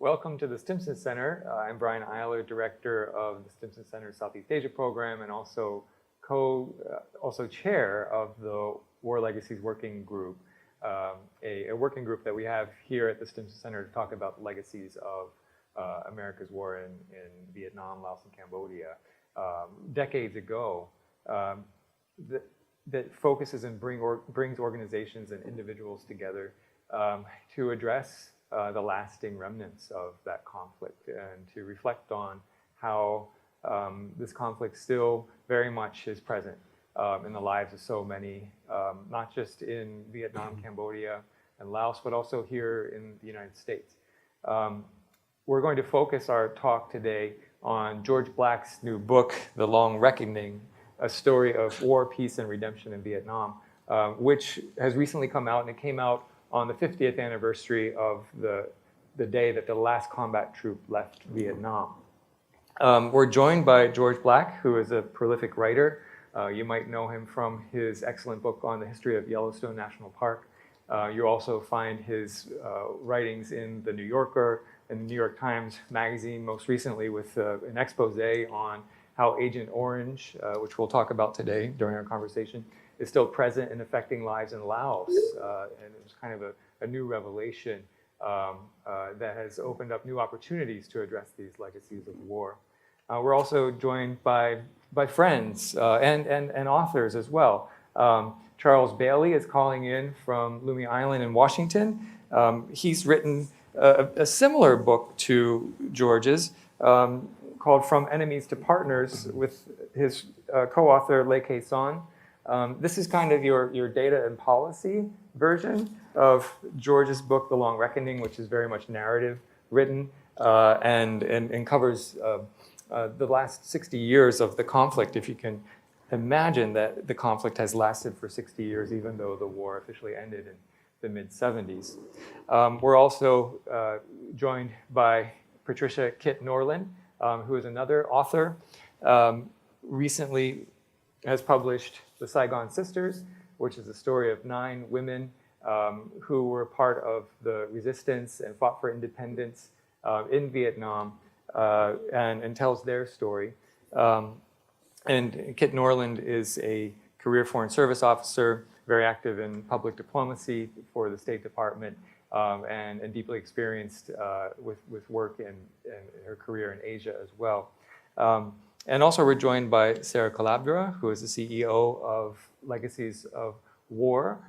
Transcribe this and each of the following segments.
Welcome to the Stimson Center. I'm Brian Eiler, Director of the Stimson Center Southeast Asia Program and also chair of the War Legacies Working Group, a working group that we have here at the Stimson Center to talk about the legacies of America's war in Vietnam, Laos, and Cambodia. Decades ago, that focuses and brings organizations and individuals together to address the lasting remnants of that conflict and to reflect on how this conflict still very much is present in the lives of so many, not just in Vietnam, Cambodia, and Laos, but also here in the United States. We're going to focus our talk today on George Black's new book, The Long Reckoning, a story of war, peace, and redemption in Vietnam, which has recently come out, and it came out on the 50th anniversary of the day that the last combat troop left Vietnam. We're joined by George Black, who is a prolific writer. You might know him from his excellent book on the history of Yellowstone National Park. You also find his writings in The New Yorker and the New York Times Magazine, most recently with an expose on how Agent Orange, which we'll talk about today during our conversation, is still present and affecting lives in Laos. And it was kind of a new revelation that has opened up new opportunities to address these legacies of war. We're also joined by friends and authors as well. Charles Bailey is calling in from Lummi Island in Washington. He's written a similar book to George's called From Enemies to Partners with his co-author Lê Kê Son. This is kind of your data and policy version of George's book, The Long Reckoning, which is very much narrative written and covers the last 60 years of the conflict. If you can imagine that the conflict has lasted for 60 years, even though the war officially ended in the mid-70s. We're also joined by Patricia Kit Norland, who is another author, recently has published The Saigon Sisters, which is a story of 9 women who were part of the resistance and fought for independence in Vietnam and tells their story. And Kit Norland is a career Foreign Service officer, very active in public diplomacy for the State Department, and deeply experienced with work in her career in Asia as well. And also we're joined by Sarah Calabria, who is the CEO of Legacies of War,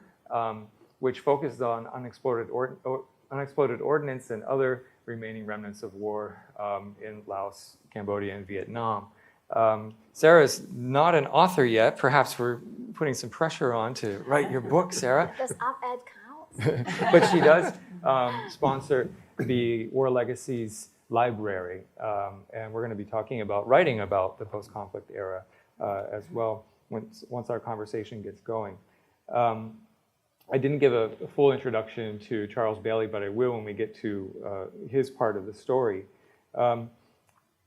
which focuses on unexploded ordnance and other remaining remnants of war in Laos, Cambodia, and Vietnam. Sarah is not an author yet. Perhaps we're putting some pressure on to write your book, Sarah. Does op-ed count? But she does sponsor the War Legacies Library, and we're going to be writing about the post-conflict era as well once our conversation gets going. I didn't give a full introduction to Charles Bailey, but I will when we get to his part of the story. What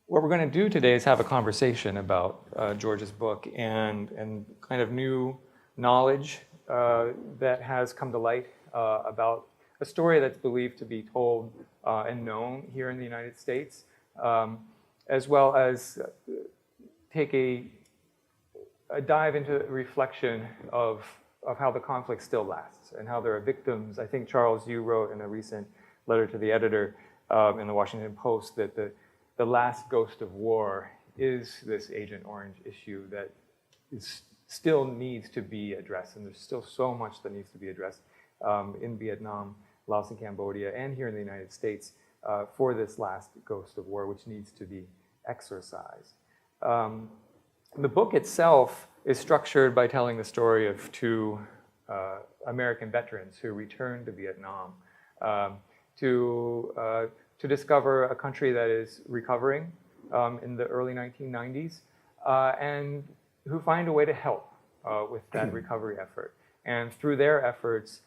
we're going to do today is have a conversation about George's book and kind of new knowledge that has come to light about a story that's believed to be told and known here in the United States, as well as take a dive into reflection of how the conflict still lasts and how there are victims. I think, Charles, you wrote in a recent letter to the editor in the Washington Post that the last ghost of war is this Agent Orange issue that still needs to be addressed, and there's still so much that needs to be addressed in Vietnam, Laos, and Cambodia, and here in the United States for this last ghost of war, which needs to be exorcised. The book itself is structured by telling the story of 2 American veterans who returned to Vietnam to discover a country that is recovering in the early 1990s and who find a way to help with that recovery effort. And through their efforts,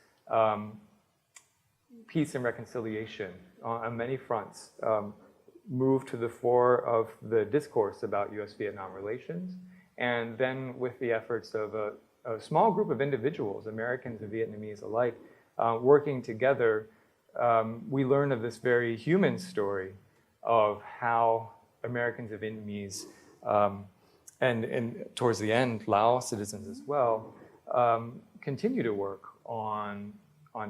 peace and reconciliation on many fronts move to the fore of the discourse about U.S.-Vietnam relations. And then with the efforts of a small group of individuals, Americans and Vietnamese alike, working together we learn of this very human story of how Americans of Vietnamese, and towards the end, Lao citizens as well, continue to work on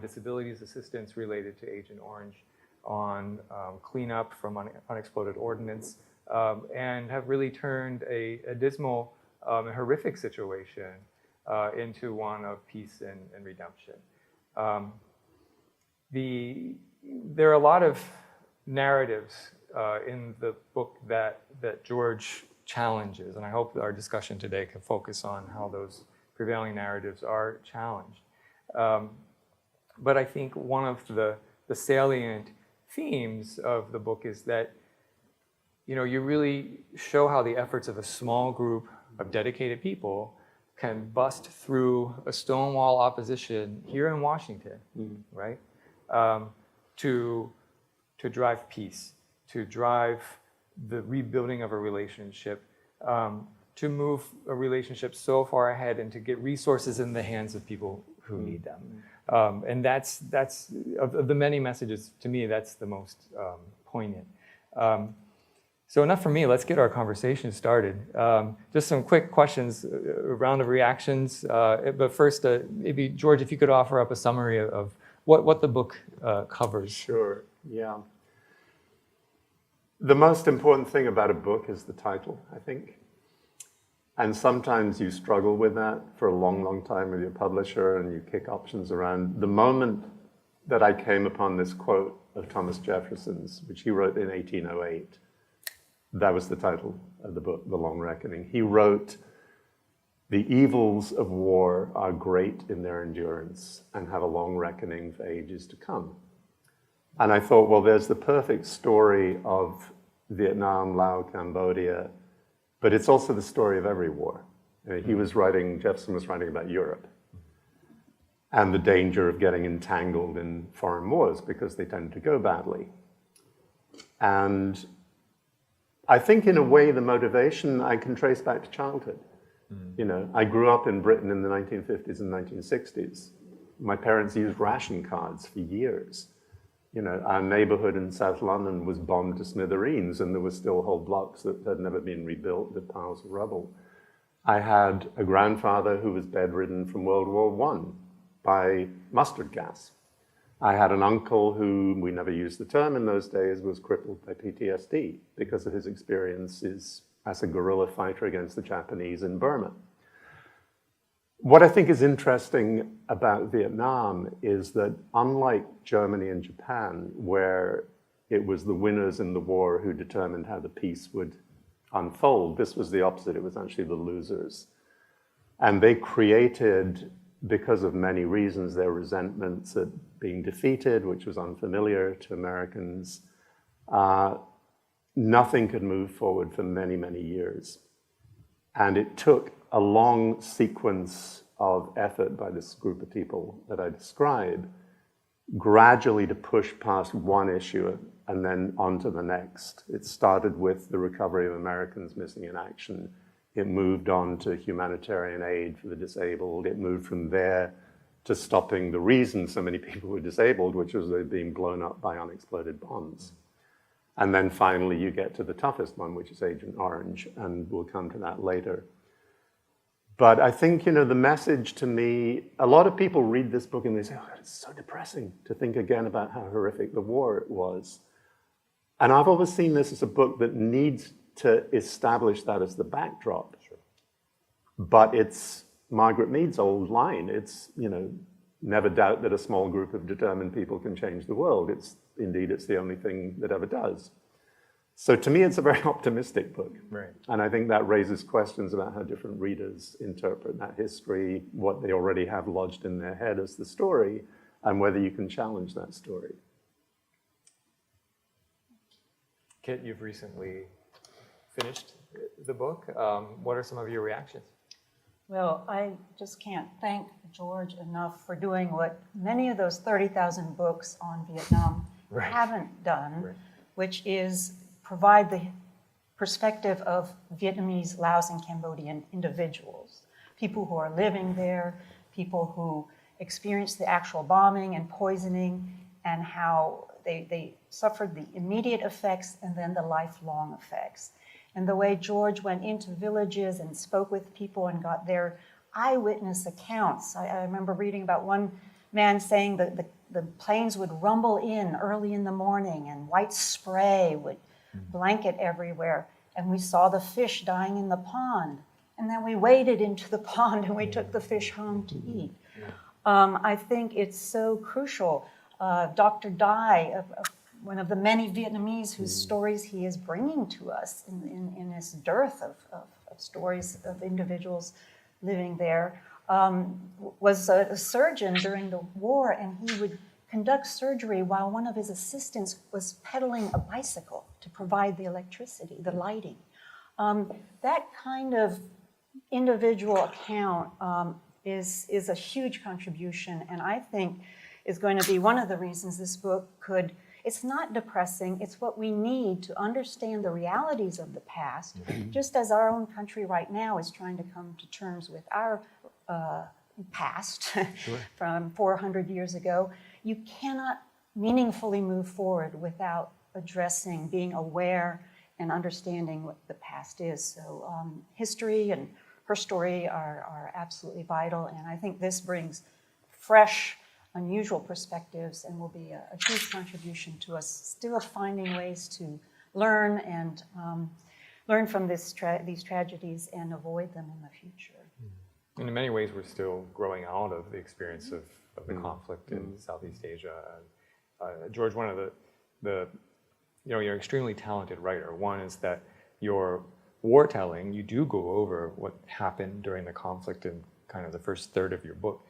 disabilities assistance related to Agent Orange, on cleanup from unexploded ordnance, and have really turned a dismal and horrific situation into one of peace and redemption. There are a lot of narratives in the book that George challenges, and I hope our discussion today can focus on how those prevailing narratives are challenged. But I think one of the salient themes of the book is that, you know, you really show how the efforts of a small group of dedicated people can bust through a Stonewall opposition here in Washington, right? To drive peace, to drive the rebuilding of a relationship, to move a relationship so far ahead and to get resources in the hands of people who need them. And that's of the many messages, to me, that's the most poignant. So enough for me, let's get our conversation started. Just some quick questions, a round of reactions. But first, maybe George, if you could offer up a summary of what the book covers. Sure, yeah. The most important thing about a book is the title, I think. And sometimes you struggle with that for a long, long time with your publisher and you kick options around. The moment that I came upon this quote of Thomas Jefferson's, which he wrote in 1808, that was the title of the book, The Long Reckoning. He wrote, "The evils of war are great in their endurance and have a long reckoning for ages to come." And I thought, well, there's the perfect story of Vietnam, Laos, Cambodia, but it's also the story of every war. Jefferson was writing about Europe and the danger of getting entangled in foreign wars because they tend to go badly. And I think in a way the motivation I can trace back to childhood. You know, I grew up in Britain in the 1950s and 1960s. My parents used ration cards for years. You know, our neighborhood in South London was bombed to smithereens and there were still whole blocks that had never been rebuilt with piles of rubble. I had a grandfather who was bedridden from World War I by mustard gas. I had an uncle who, we never used the term in those days, was crippled by PTSD because of his experiences as a guerrilla fighter against the Japanese in Burma. What I think is interesting about Vietnam is that unlike Germany and Japan, where it was the winners in the war who determined how the peace would unfold, this was the opposite. It was actually the losers. And they created, because of many reasons, their resentments at being defeated, which was unfamiliar to Americans. Nothing could move forward for many, many years. And it took a long sequence of effort by this group of people that I describe, gradually to push past one issue and then on to the next. It started with the recovery of Americans missing in action. It moved on to humanitarian aid for the disabled. It moved from there to stopping the reason so many people were disabled, which was they being blown up by unexploded bombs. And then finally you get to the toughest one, which is Agent Orange, and we'll come to that later. But I think, you know, the message to me, a lot of people read this book and they say, oh, it's so depressing to think again about how horrific the war was. And I've always seen this as a book that needs to establish that as the backdrop. Sure. But it's Margaret Mead's old line. It's, you know, never doubt that a small group of determined people can change the world. Indeed, it's the only thing that ever does. So to me, it's a very optimistic book. Right. And I think that raises questions about how different readers interpret that history, what they already have lodged in their head as the story, and whether you can challenge that story. Kit, you've recently finished the book. What are some of your reactions? Well, I just can't thank George enough for doing what many of those 30,000 books on Vietnam haven't done, which is provide the perspective of Vietnamese, Laos, and Cambodian individuals, people who are living there, people who experienced the actual bombing and poisoning, and how they suffered the immediate effects and then the lifelong effects. And the way George went into villages and spoke with people and got their eyewitness accounts. I remember reading about one man saying that the planes would rumble in early in the morning and white spray would blanket everywhere. And we saw the fish dying in the pond. And then we waded into the pond and we took the fish home to eat. I think it's so crucial. Dr. Dai, one of the many Vietnamese whose stories he is bringing to us in this dearth of stories of individuals living there, was a surgeon during the war, and he would conduct surgery while one of his assistants was pedaling a bicycle to provide the electricity, the lighting. That kind of individual account is a huge contribution, and I think is going to be one of the reasons this book could, it's not depressing, it's what we need to understand the realities of the past, just as our own country right now is trying to come to terms with our past from 400 years ago. You cannot meaningfully move forward without addressing, being aware, and understanding what the past is. So history and her story are absolutely vital, and I think this brings fresh, unusual perspectives and will be a huge contribution to us still finding ways to learn and learn from these tragedies and avoid them in the future. And in many ways, we're still growing out of the experience of the conflict in Southeast Asia. And, George, one of the you're an extremely talented writer. One is that your wartelling, you do go over what happened during the conflict in kind of the first third of your book,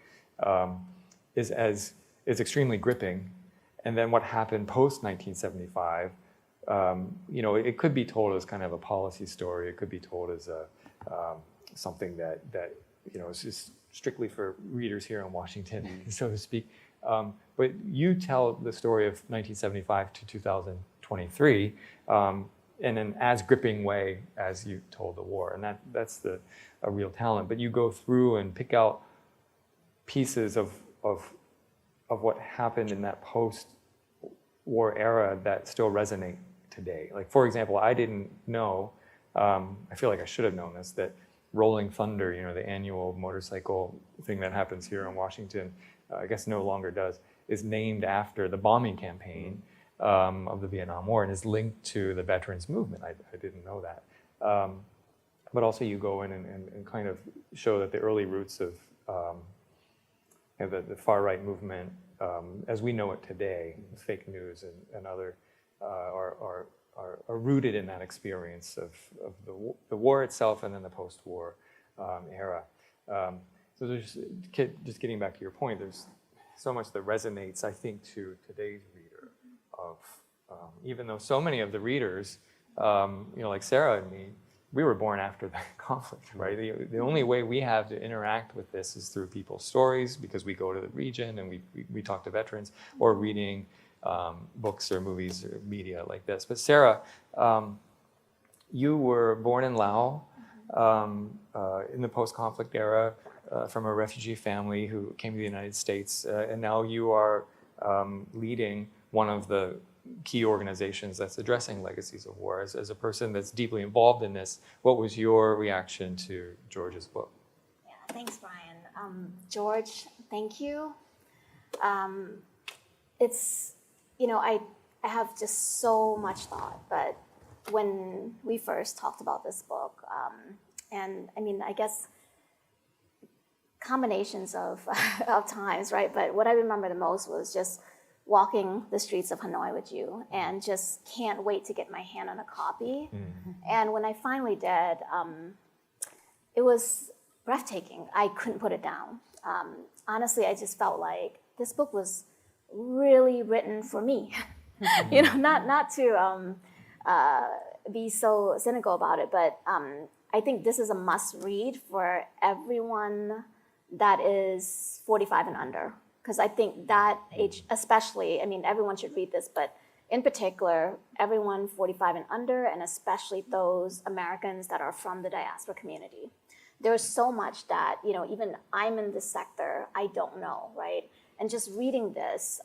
is extremely gripping. And then what happened post 1975, it could be told as kind of a policy story. It could be told as something that is just strictly for readers here in Washington, so to speak. But you tell the story of 1975 to 2023 in an as gripping way as you told the war, and that's a real talent. But you go through and pick out pieces of what happened in that post-war era that still resonate today. Like, for example, I didn't know, I feel like I should have known this, that Rolling Thunder, the annual motorcycle thing that happens here in Washington, I guess no longer does, is named after the bombing campaign of the Vietnam War and is linked to the veterans movement. I didn't know that. But also you go in and kind of show that the early roots of the far-right movement, as we know it today, fake news and other, are rooted in that experience of the war itself and then the post-war era. So there's, just getting back to your point, there's so much that resonates, I think, to today's reader of, even though so many of the readers, like Sarah and me, we were born after the conflict, right? The only way we have to interact with this is through people's stories, because we go to the region and we talk to veterans, or reading books or movies or media like this. But Sarah, you were born in Laos in the post-conflict era from a refugee family who came to the United States, and now you are leading one of the key organizations that's addressing legacies of war. As a person that's deeply involved in this, what was your reaction to George's book? Yeah, thanks, Brian. George, thank you. It's, I have just so much thought, but when we first talked about this book, and I mean, I guess combinations of times, right? But what I remember the most was just walking the streets of Hanoi with you and just can't wait to get my hand on a copy. Mm-hmm. And when I finally did, it was breathtaking. I couldn't put it down. Honestly, I just felt like this book was really written for me. Mm-hmm. Not to be so cynical about it, but I think this is a must read for everyone that is 45 and under. Because I think that age, especially, I mean, everyone should read this, but in particular, everyone 45 and under, and especially those Americans that are from the diaspora community. There's so much that, even I'm in this sector, I don't know, right? And just reading this,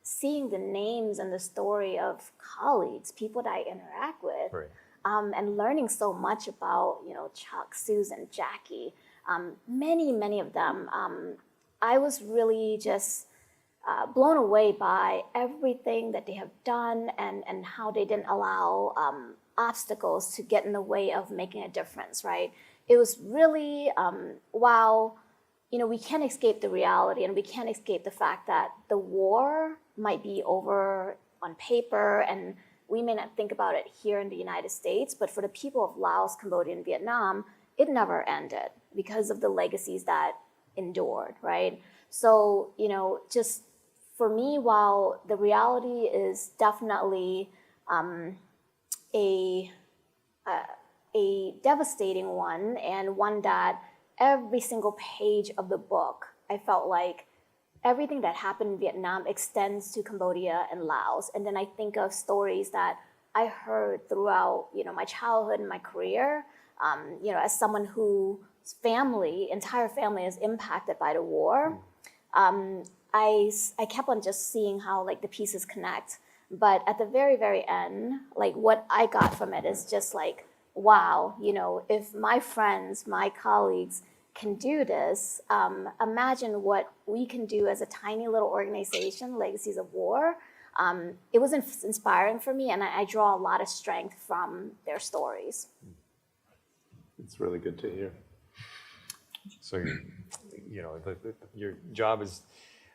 seeing the names and the story of colleagues, people that I interact with, Right. and learning so much about, Chuck, Susan, Jackie, many of them, I was really just blown away by everything that they have done and how they didn't allow obstacles to get in the way of making a difference, right? It was really, while, we can't escape the reality and we can't escape the fact that the war might be over on paper and we may not think about it here in the United States, but for the people of Laos, Cambodia, and Vietnam, it never ended because of the legacies that endured, right? So, just for me, while the reality is definitely a devastating one, and one that every single page of the book, I felt like everything that happened in Vietnam extends to Cambodia and Laos. And then I think of stories that I heard throughout, my childhood and my career, as someone whose entire family is impacted by the war. I kept on just seeing how like the pieces connect. But at the very, very end, like what I got from it is just like, wow, if my friends, my colleagues can do this, imagine what we can do as a tiny little organization, Legacies of War. It was inspiring for me, and I draw a lot of strength from their stories. It's really good to hear. So, your job is,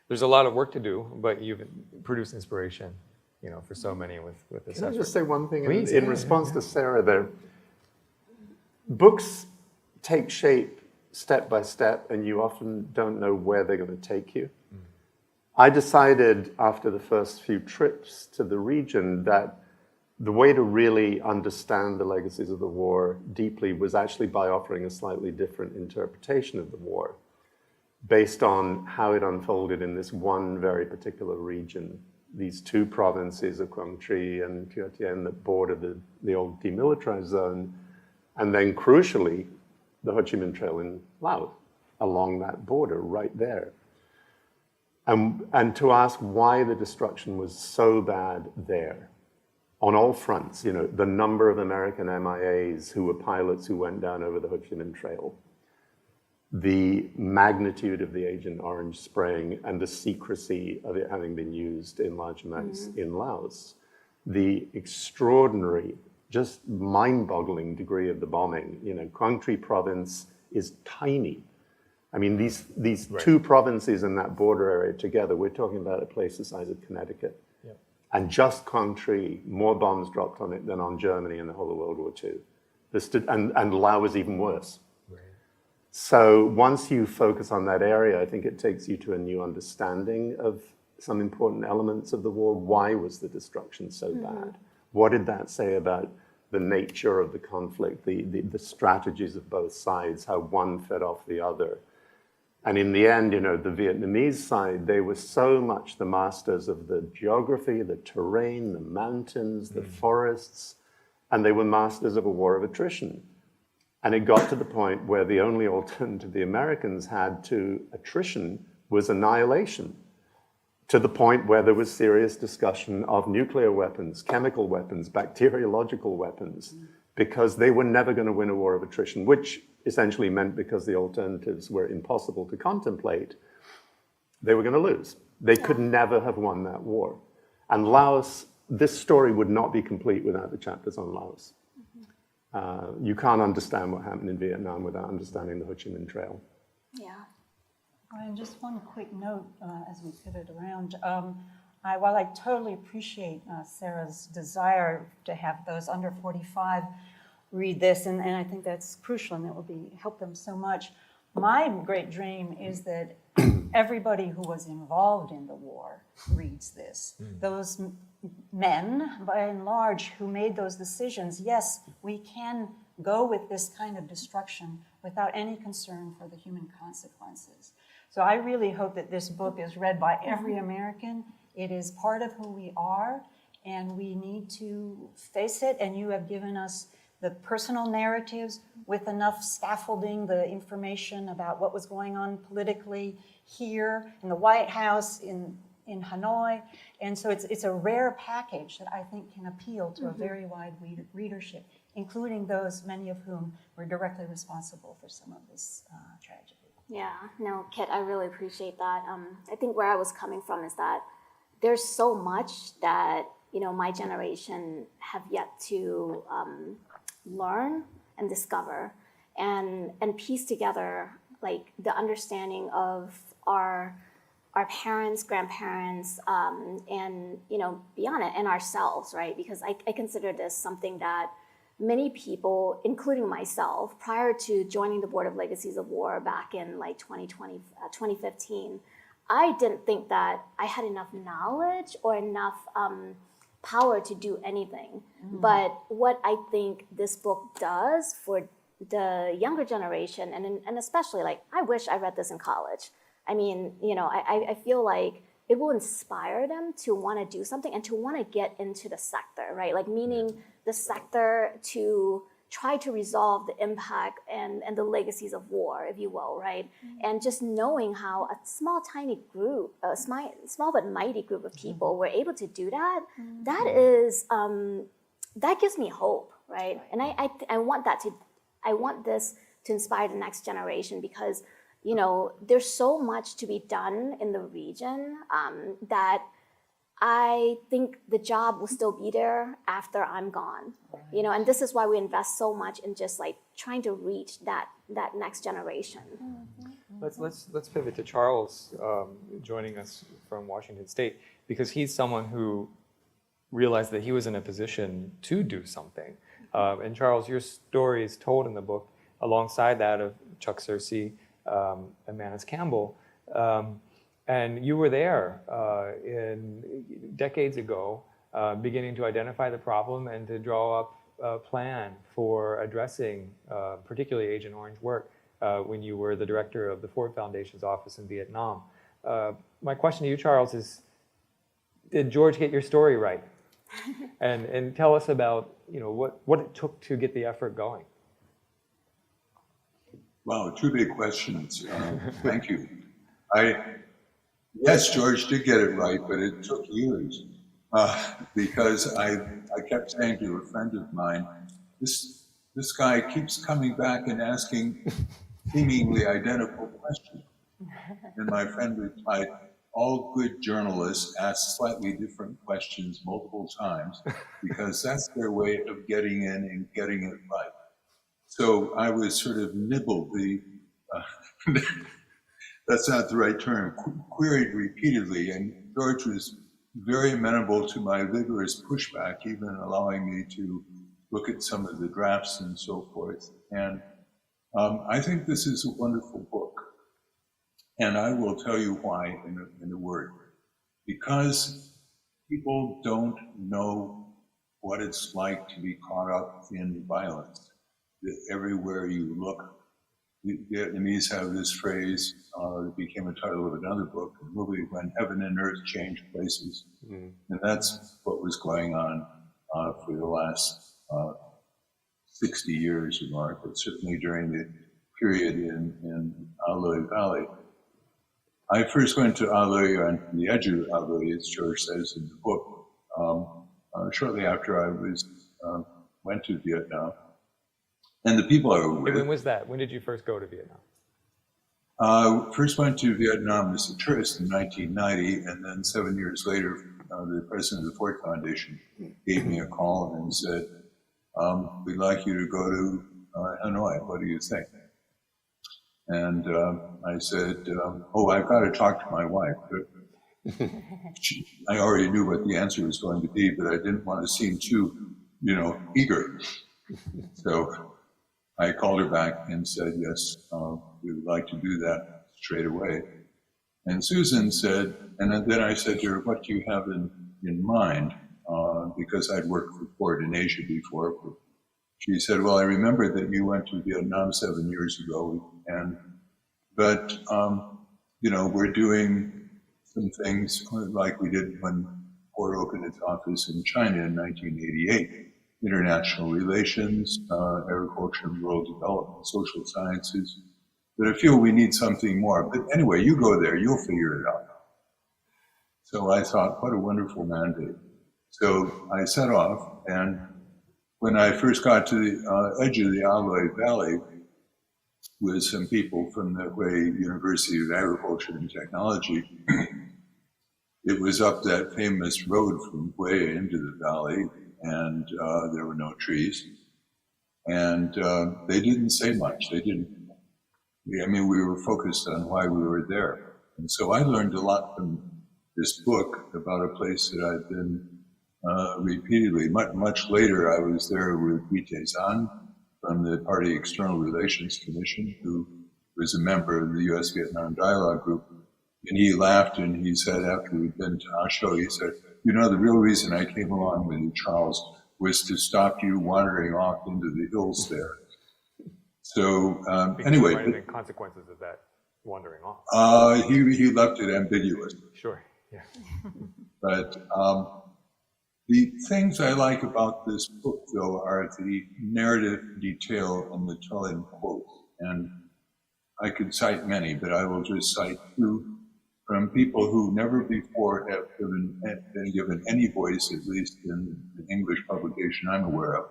there's a lot of work to do, but you've produced inspiration, for so many with this Can I effort. just say one thing Please, in yeah, response to Sarah there? Books take shape step by step, and you often don't know where they're going to take you. I decided after the first few trips to the region that the way to really understand the legacies of the war deeply was actually by offering a slightly different interpretation of the war based on how it unfolded in this one very particular region. These two provinces of Quang Tri and Phua Thien that border the old demilitarized zone, and then crucially, the Ho Chi Minh Trail in Laos, along that border right there. And to ask why the destruction was so bad there, on all fronts, the number of American MIAs who were pilots who went down over the Ho Chi Minh Trail, the magnitude of the Agent Orange spraying and the secrecy of it having been used in large amounts in Laos, the extraordinary, just mind-boggling degree of the bombing. Quang Tri province is tiny. I mean, these Right. two provinces in that border area together, we're talking about a place the size of Connecticut. Yep. And just Quang Tri, more bombs dropped on it than on Germany in the whole of World War II. And Laos was even worse. Right. So once you focus on that area, I think it takes you to a new understanding of some important elements of the war. Why was the destruction so bad? What did that say about the nature of the conflict, the strategies of both sides, how one fed off the other? And in the end, the Vietnamese side, they were so much the masters of the geography, the terrain, the mountains, the forests, and they were masters of a war of attrition. And it got to the point where the only alternative the Americans had to attrition was annihilation, to the point where there was serious discussion of nuclear weapons, chemical weapons, bacteriological weapons, because they were never going to win a war of attrition, which essentially meant because the alternatives were impossible to contemplate, they were going to lose. They could never have won that war. And Laos, this story would not be complete without the chapters on Laos. You can't understand what happened in Vietnam without understanding the Ho Chi Minh Trail. Yeah. Brian, just one quick note as we pivot around. While I totally appreciate Sarah's desire to have those under 45 read this, and I think that's crucial and it will help them so much, my great dream is that everybody who was involved in the war reads this. Those men, by and large, who made those decisions, yes, we can go with this kind of destruction without any concern for the human consequences. So I really hope that this book is read by every American. It is part of who we are, and we need to face it, and you have given us the personal narratives with enough scaffolding, the information about what was going on politically here in the White House, in in Hanoi. And so it's a rare package that I think can appeal to a very wide readership, including those, many of whom were directly responsible for some of this tragedy. Yeah, no, Kit, I really appreciate that. I think where I was coming from is that there's so much that, you know, my generation have yet to learn and discover and piece together, like, the understanding of our parents, grandparents, and, you know, beyond it, and ourselves, right? Because I consider this something that many people, including myself, prior to joining the Board of Legacies of War back in like 2015, I didn't think that I had enough knowledge or enough power to do anything. But what I think this book does for the younger generation, and especially, like, I wish I read this in college. I mean, you know, I feel like it will inspire them to want to do something and to want to get into the sector, right? Like, meaning the sector to try to resolve the impact and the legacies of war, if you will, right? And just knowing how a small, tiny group, a small but mighty group of people were able to do that, that is, that gives me hope, right? And I want this to inspire the next generation, because, you know, there's so much to be done in the region that I think the job will still be there after I'm gone, you know, and this is why we invest so much in just like trying to reach that next generation. Let's pivot to Charles joining us from Washington State, because he's someone who realized that he was in a position to do something. And Charles, your story is told in the book alongside that of Chuck Searcy and Manus Campbell. And you were there in decades ago, beginning to identify the problem and to draw up a plan for addressing particularly Agent Orange work when you were the director of the Ford Foundation's office in Vietnam. My question to you, Charles, is, did George get your story right? And tell us about, you know, what it took to get the effort going. Wow, two big questions. Thank you. Yes, George did get it right, but it took years because I kept saying to a friend of mine, this guy keeps coming back and asking seemingly identical questions. And my friend replied, all good journalists ask slightly different questions multiple times because that's their way of getting in and getting it right. So I was sort of nibbled, that's not the right term, queried repeatedly, and George was very amenable to my vigorous pushback, even allowing me to look at some of the drafts and so forth. And I think this is a wonderful book. And I will tell you why in a word. Because people don't know what it's like to be caught up in violence. Everywhere you look, the Vietnamese have this phrase that became a title of another book, a movie, when heaven and earth change places. And that's what was going on for the last 60 years in Mark, but certainly during the period in Aloy Valley. I first went to Aloy, on the edge of Aloy, as George says in the book, shortly after I went to Vietnam. And the people I were with. When was that? When did you first go to Vietnam? First went to Vietnam as a tourist in 1990, and then 7 years later, the president of the Ford Foundation gave me a call and said, we'd like you to go to Hanoi. What do you think? And I said, oh, I've got to talk to my wife. But I already knew what the answer was going to be, but I didn't want to seem too, eager. So I called her back and said, yes, we would like to do that straight away. And Susan said, and then I said to her, what do you have in mind? Because I'd worked for Ford in Asia before. She said, well, I remember that you went to Vietnam 7 years ago, but we're doing some things like we did when Ford opened its office in China in 1988. International relations, agriculture and rural development, social sciences. But I feel we need something more. But anyway, you go there, you'll figure it out. So I thought, what a wonderful mandate. So I set off, and when I first got to the edge of the Alloy Valley with some people from the Hue University of Agriculture and Technology, it was up that famous road from Hue into the valley, and there were no trees. And they didn't say much. They didn't. I mean, we were focused on why we were there. And so I learned a lot from this book about a place that I've been repeatedly. Much later, I was there with Guy Zan from the Party External Relations Commission, who was a member of the U.S.-Vietnam Dialogue Group. And he laughed and he said, after we'd been to Asho, he said, you know, the real reason I came along with you, Charles, was to stop you wandering off into the hills there. So anyway. There might have been consequences of that wandering off. He left it ambiguous. Sure, yeah. But the things I like about this book, though, are the narrative detail and the telling quotes. And I could cite many, but I will just cite two from people who never before have been given any voice, at least in the English publication I'm aware of,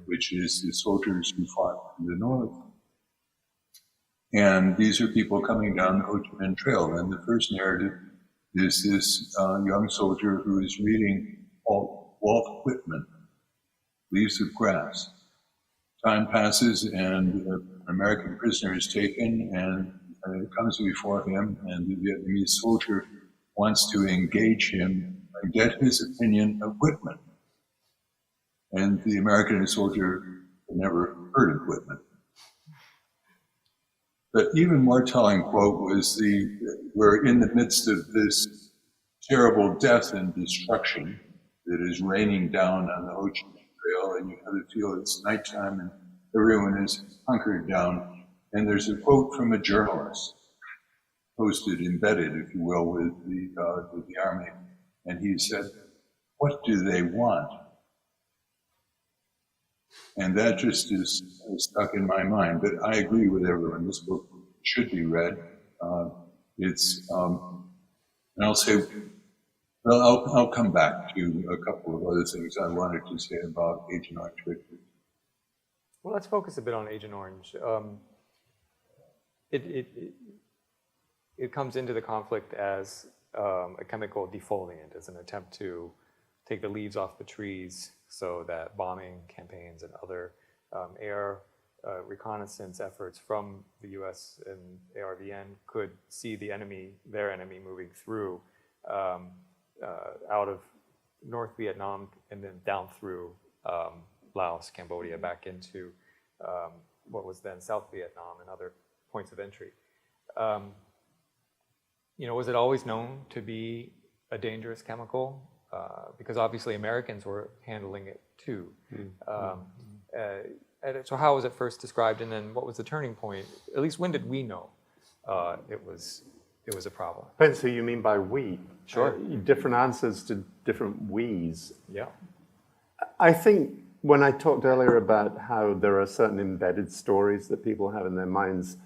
which is the soldiers who fought in the North. And these are people coming down the Ho Chi Minh Trail. And the first narrative is this young soldier who is reading Walt Whitman, Leaves of Grass. Time passes and an American prisoner is taken, and it comes before him, and the Vietnamese soldier wants to engage him and get his opinion of Whitman. And the American soldier had never heard of Whitman. But even more telling quote was we're in the midst of this terrible death and destruction that is raining down on the Ho Chi Minh Trail, and you have to feel it's nighttime and everyone is hunkered down. And there's a quote from a journalist, posted, embedded, if you will, with the army. And he said, "What do they want?" And that just is stuck in my mind. But I agree with everyone. This book should be read. And I'll say, well, I'll come back to a couple of other things I wanted to say about Agent Orange Victory. Well, let's focus a bit on Agent Orange. It comes into the conflict as a chemical defoliant, as an attempt to take the leaves off the trees so that bombing campaigns and other air reconnaissance efforts from the US and ARVN could see the enemy, their enemy, moving through out of North Vietnam and then down through Laos, Cambodia, back into what was then South Vietnam and other points of entry. Was it always known to be a dangerous chemical? Because obviously Americans were handling it too. So how was it first described, and then what was the turning point? At least when did we know it was a problem? Depends who you mean by we. Sure. Different answers to different we's. Yeah. I think when I talked earlier about how there are certain embedded stories that people have in their minds,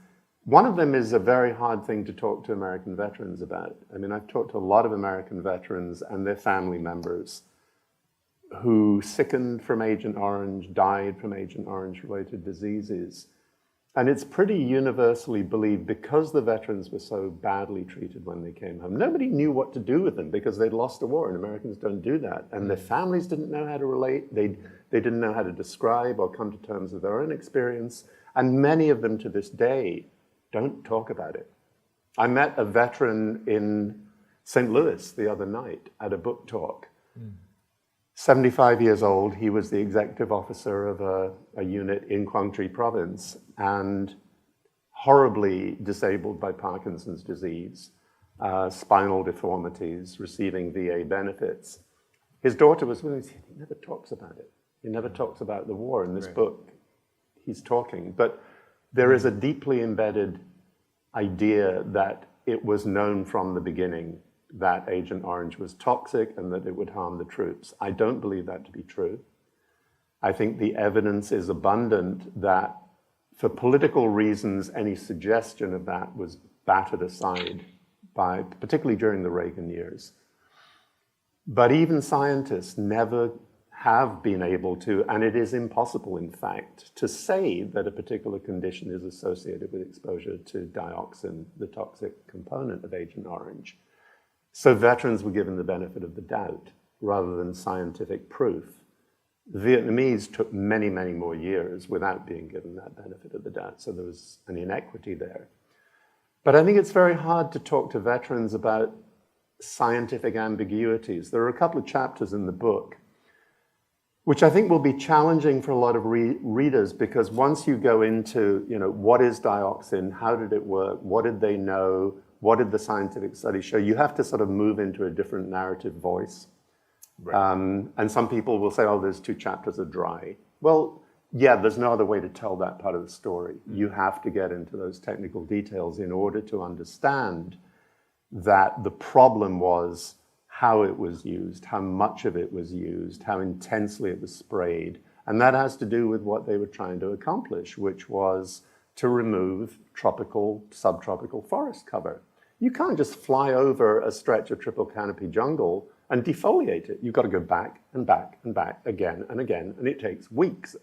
one of them is a very hard thing to talk to American veterans about. I mean, I've talked to a lot of American veterans and their family members who sickened from Agent Orange, died from Agent Orange-related diseases. And it's pretty universally believed, because the veterans were so badly treated when they came home, nobody knew what to do with them because they'd lost a war, and Americans don't do that. And their families didn't know how to relate. They didn't know how to describe or come to terms with their own experience. And many of them to this day don't talk about it. I met a veteran in St. Louis the other night at a book talk. 75 years old, he was the executive officer of a unit in Quang Tri province, and horribly disabled by Parkinson's disease, spinal deformities, receiving VA benefits. His daughter was with him. He never talks about it. He never talks about the war. In this book, he's talking. But there is a deeply embedded idea that it was known from the beginning that Agent Orange was toxic and that it would harm the troops. I don't believe that to be true. I think the evidence is abundant that, for political reasons, any suggestion of that was battered aside by, particularly during the Reagan years. But even scientists never have been able to, and it is impossible, in fact, to say that a particular condition is associated with exposure to dioxin, the toxic component of Agent Orange. So veterans were given the benefit of the doubt rather than scientific proof. The Vietnamese took many, many more years without being given that benefit of the doubt, so there was an inequity there. But I think it's very hard to talk to veterans about scientific ambiguities. There are a couple of chapters in the book which I think will be challenging for a lot of readers, because once you go into, what is dioxin, how did it work, what did they know, what did the scientific study show, you have to sort of move into a different narrative voice. Right. And some people will say, oh, there's 2 chapters are dry. Well, yeah, there's no other way to tell that part of the story. You have to get into those technical details in order to understand that the problem was how it was used, how much of it was used, how intensely it was sprayed. And that has to do with what they were trying to accomplish, which was to remove tropical, subtropical forest cover. You can't just fly over a stretch of triple canopy jungle and defoliate it. You've got to go back and back and back again and again, and it takes weeks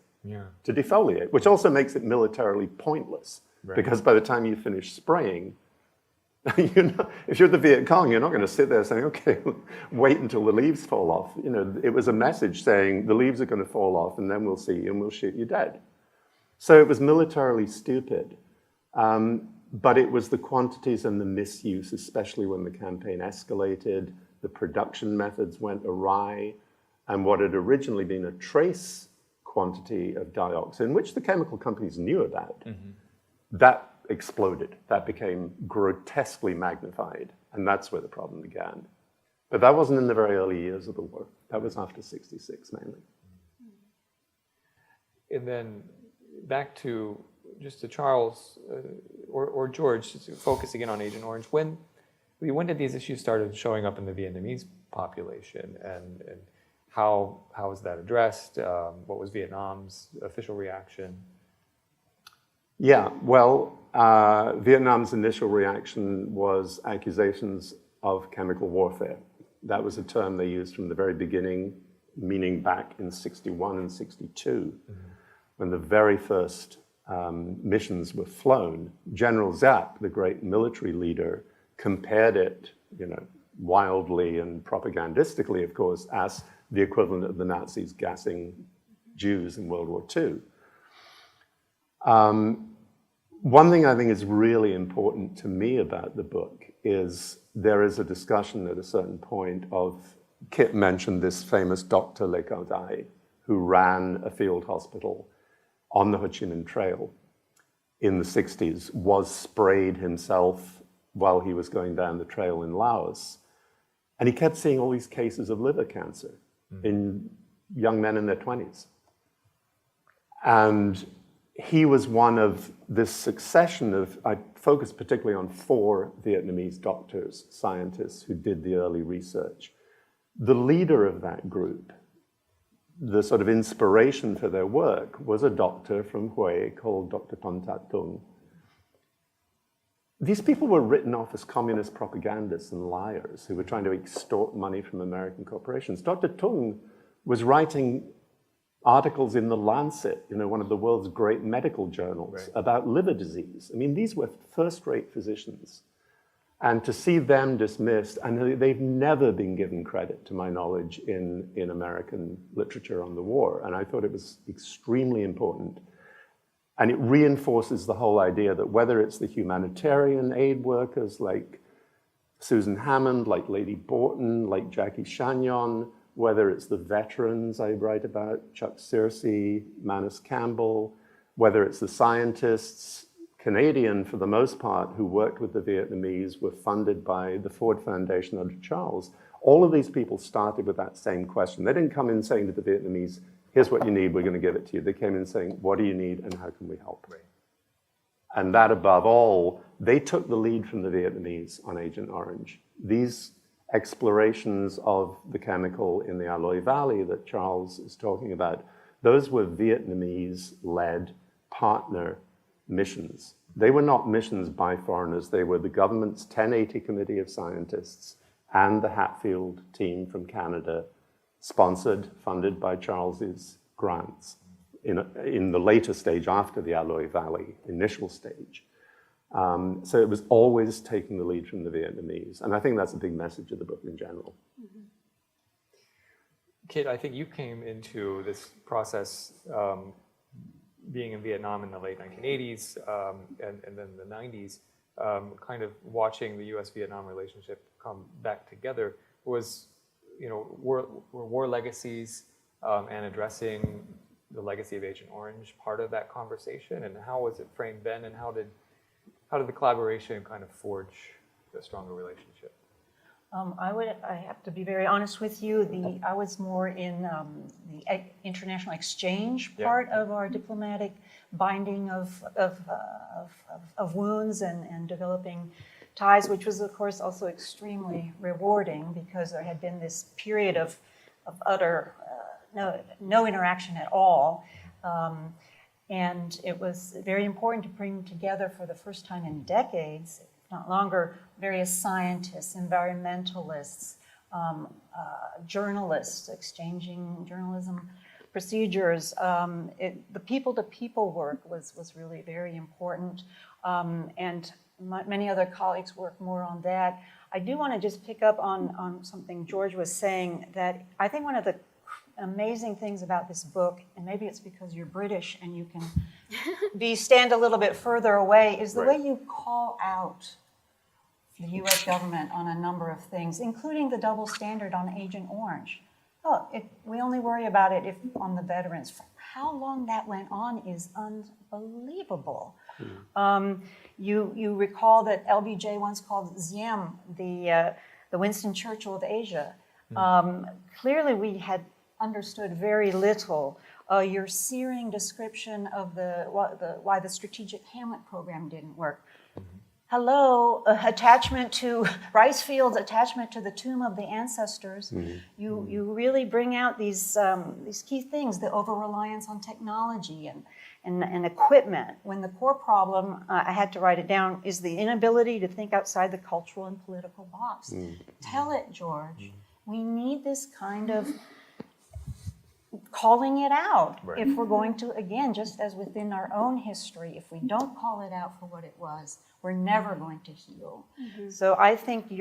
to defoliate, which also makes it militarily pointless, because by the time you finish spraying, if you're the Viet Cong, you're not going to sit there saying, okay, wait until the leaves fall off. It was a message saying the leaves are going to fall off and then we'll see you and we'll shoot you dead. So it was militarily stupid. But it was the quantities and the misuse, especially when the campaign escalated, the production methods went awry, and what had originally been a trace quantity of dioxin, which the chemical companies knew about, that exploded. That became grotesquely magnified, and that's where the problem began. But that wasn't in the very early years of the war. That was after '66 mainly. And then back to just to Charles or George, just focus again on Agent Orange. When did these issues started showing up in the Vietnamese population, and how was that addressed? What was Vietnam's official reaction? Yeah, well, Vietnam's initial reaction was accusations of chemical warfare. That was a term they used from the very beginning, meaning back in '61 and '62, when the very first missions were flown. General Giap, the great military leader, compared it, wildly and propagandistically, of course, as the equivalent of the Nazis gassing Jews in World War II. One thing I think is really important to me about the book is there is a discussion at a certain point of, Kit mentioned this famous Dr. Le Cao Dai, who ran a field hospital on the Ho Chi Minh Trail in the '60s, was sprayed himself while he was going down the trail in Laos. And he kept seeing all these cases of liver cancer in young men in their 20s. And he was one of this succession of, I focused particularly on 4 Vietnamese doctors, scientists who did the early research. The leader of that group, the sort of inspiration for their work, was a doctor from Hue called Dr. Ton That Tung. These people were written off as communist propagandists and liars who were trying to extort money from American corporations. Dr. Tung was writing articles in The Lancet, one of the world's great medical journals, about liver disease. I mean, these were first-rate physicians. And to see them dismissed, and they've never been given credit, to my knowledge, in American literature on the war. And I thought it was extremely important. And it reinforces the whole idea that whether it's the humanitarian aid workers like Susan Hammond, like Lady Borton, like Jackie Chagnon, whether it's the veterans I write about, Chuck Searcy, Manus Campbell, whether it's the scientists, Canadian for the most part, who worked with the Vietnamese, were funded by the Ford Foundation under Charles. All of these people started with that same question. They didn't come in saying to the Vietnamese, here's what you need, we're going to give it to you. They came in saying, what do you need and how can we help? Right. And that above all, they took the lead from the Vietnamese on Agent Orange. These explorations of the chemical in the Aloi Valley that Charles is talking about, those were Vietnamese-led partner missions. They were not missions by foreigners. They were the government's 1080 committee of scientists and the Hatfield team from Canada, sponsored, funded by Charles's grants in the later stage after the Aloe Valley initial stage. So it was always taking the lead from the Vietnamese. And I think that's a big message of the book in general. Kit, I think you came into this process being in Vietnam in the late 1980s and then the 90s, kind of watching the U.S.-Vietnam relationship come back together. Was, were war legacies and addressing the legacy of Agent Orange part of that conversation? And how was it framed then? And how did the collaboration kind of forge a stronger relationship? I have to be very honest with you. I was more in the international exchange part of our diplomatic binding of wounds and developing ties, which was, of course, also extremely rewarding because there had been this period of utter no interaction at all. And it was very important to bring together for the first time in decades, if not longer, various scientists, environmentalists, journalists, exchanging journalism procedures. The people-to-people work was really very important. And many other colleagues work more on that. I do want to just pick up on something George was saying, that I think one of the amazing things about this book, and maybe it's because you're British and you can stand a little bit further away, is the way you call out the U.S. government on a number of things, including the double standard on Agent Orange. We only worry about it on the veterans. How long that went on is unbelievable. You recall that LBJ once called Diem the Winston Churchill of Asia. Clearly, we had understood very little. Your searing description of why the Strategic Hamlet program didn't work. Hello, attachment to rice fields, attachment to the tomb of the ancestors. You really bring out these key things, the over-reliance on technology and equipment, when the core problem, I had to write it down, is the inability to think outside the cultural and political box. Tell it, George. We need this kind of calling it out if we're going to, again, just as within our own history, if we don't call it out for what it was, we're never going to heal. So I think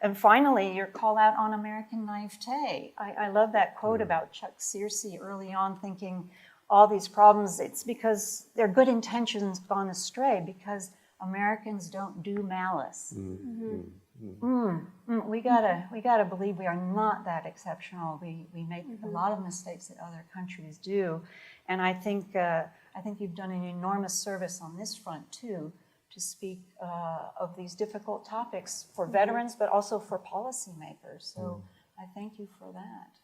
and finally, your call out on American naivete. I love that quote about Chuck Searcy early on, thinking all these problems, it's because their good intentions gone astray, because Americans don't do malice. We gotta believe we are not that exceptional. We make a lot of mistakes that other countries do, and I think you've done an enormous service on this front too, to speak of these difficult topics for veterans, but also for policymakers. So I thank you for that.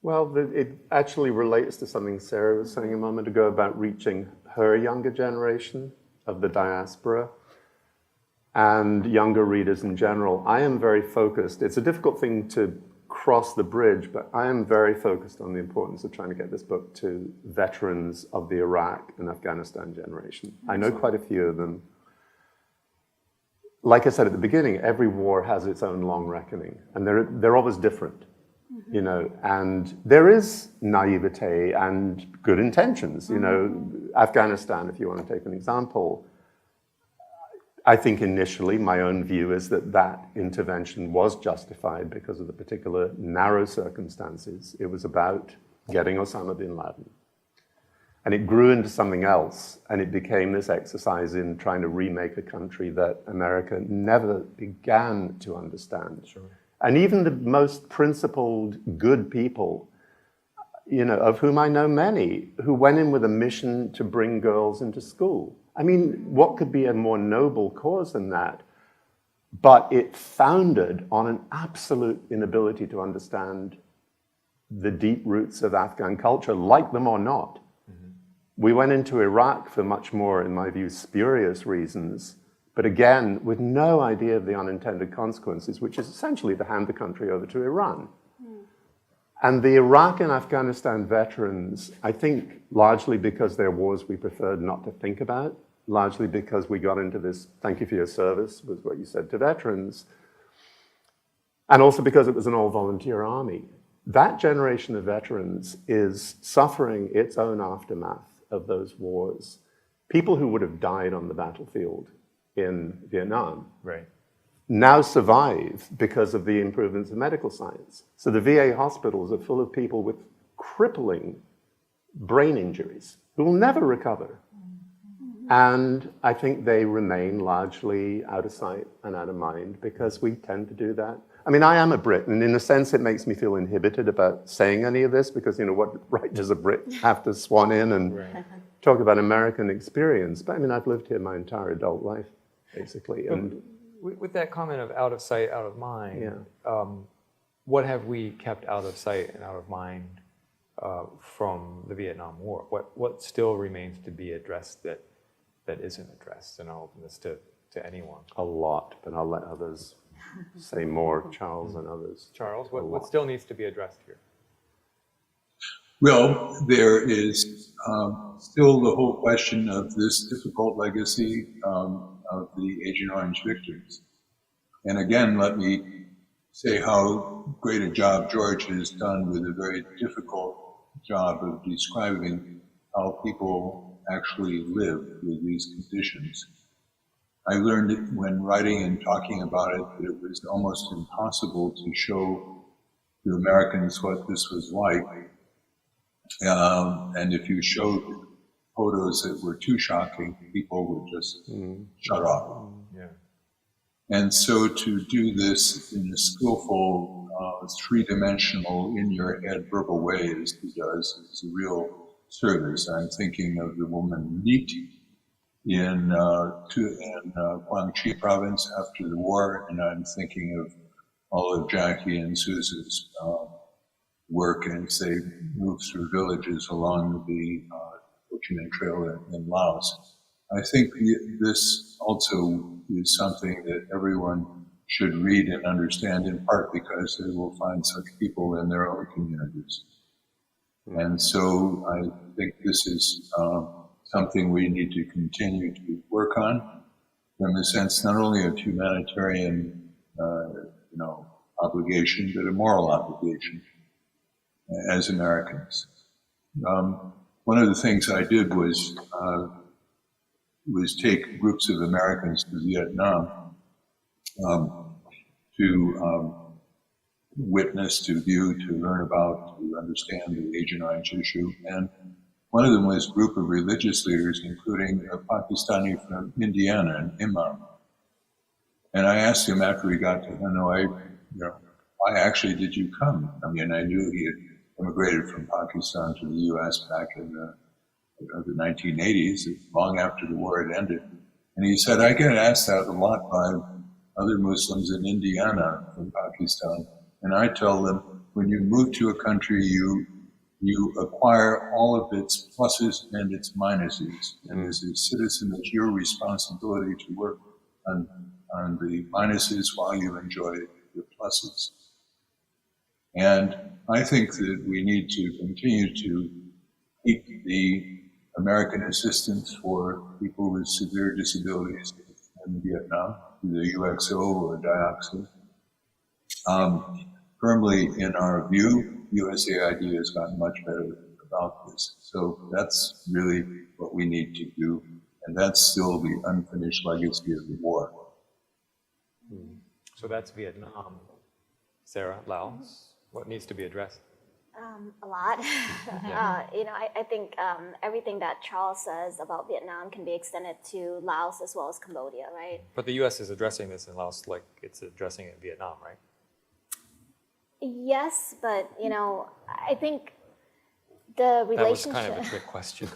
Well, it actually relates to something Sarah was saying a moment ago about reaching her younger generation of the diaspora and younger readers in general. I am very focused. It's a difficult thing to cross the bridge, but I am very focused on the importance of trying to get this book to veterans of the Iraq and Afghanistan generation. I know quite a few of them. Like I said at the beginning, every war has its own long reckoning, and they're always different, and there is naivete and good intentions. Afghanistan, if you want to take an example, I think initially my own view is that intervention was justified because of the particular narrow circumstances. It was about getting Osama bin Laden. And it grew into something else, and it became this exercise in trying to remake a country that America never began to understand. And even the most principled, good people, of whom I know many, who went in with a mission to bring girls into school. I mean, what could be a more noble cause than that? But it founded on an absolute inability to understand the deep roots of Afghan culture, like them or not. We went into Iraq for much more, in my view, spurious reasons, but again, with no idea of the unintended consequences, which is essentially to hand the country over to Iran. And the Iraq and Afghanistan veterans, I think largely because they're wars we preferred not to think about, largely because we got into this, thank you for your service, was what you said to veterans. And also because it was an all-volunteer army. That generation of veterans is suffering its own aftermath of those wars. People who would have died on the battlefield in Vietnam Right. now survive because of the improvements in medical science. So the VA hospitals are full of people with crippling brain injuries who will never recover. And I think they remain largely out of sight and out of mind because we tend to do that. I mean, I am a Brit, and in a sense it makes me feel inhibited about saying any of this because, you know, what right does a Brit have to swan in and talk about American experience? But I mean, I've lived here my entire adult life, basically. And With that comment of out of sight, out of mind, yeah. What have we kept out of sight and out of mind from the Vietnam War? What still remains to be addressed that isn't addressed? And I'll open this to anyone. A lot, but I'll let others say more, Charles and others. Charles, what still needs to be addressed here? Well, there is still the whole question of this difficult legacy of the Agent Orange victims. And again, let me say how great a job George has done with a very difficult job of describing how people actually live with these conditions. I learned it when writing and talking about it that it was almost impossible to show to Americans what this was like. And if you showed photos that were too shocking, people would just shut off. Yeah. And so to do this in a skillful, three-dimensional, in-your-head verbal way, as he does, is a real service. I'm thinking of the woman Neat in Quang Tri province after the war, and I'm thinking of all of Jackie and Susan's work as they move through villages along the Ho Chi Minh Trail in Laos. I think this also is something that everyone should read and understand, in part because they will find such people in their own communities. And so I think this is something we need to continue to work on from the sense not only of humanitarian obligation, but a moral obligation as Americans. One of the things I did was take groups of Americans to Vietnam to witness, to view, to learn about, to understand the Agent Orange issue. And one of them was a group of religious leaders, including a Pakistani from Indiana, an imam. And I asked him after we got to Hanoi, why actually did you come? I mean, I knew he had immigrated from Pakistan to the U.S. back in the 1980s, long after the war had ended. And he said, I get asked that a lot by other Muslims in Indiana from Pakistan. And I tell them, when you move to a country, you acquire all of its pluses and its minuses. And as a citizen, it's your responsibility to work on the minuses while you enjoy the pluses. And I think that we need to continue to keep the American assistance for people with severe disabilities in Vietnam, either UXO or Dioxin. Firmly in our view, USAID has gotten much better about this. So that's really what we need to do. And that's still the unfinished legacy of the war. So that's Vietnam. Sarah, Laos, what needs to be addressed? A lot. I think everything that Charles says about Vietnam can be extended to Laos as well as Cambodia, right? But the U.S. is addressing this in Laos like it's addressing it in Vietnam, right? Yes, but I think the relationship. That was kind of a trick question.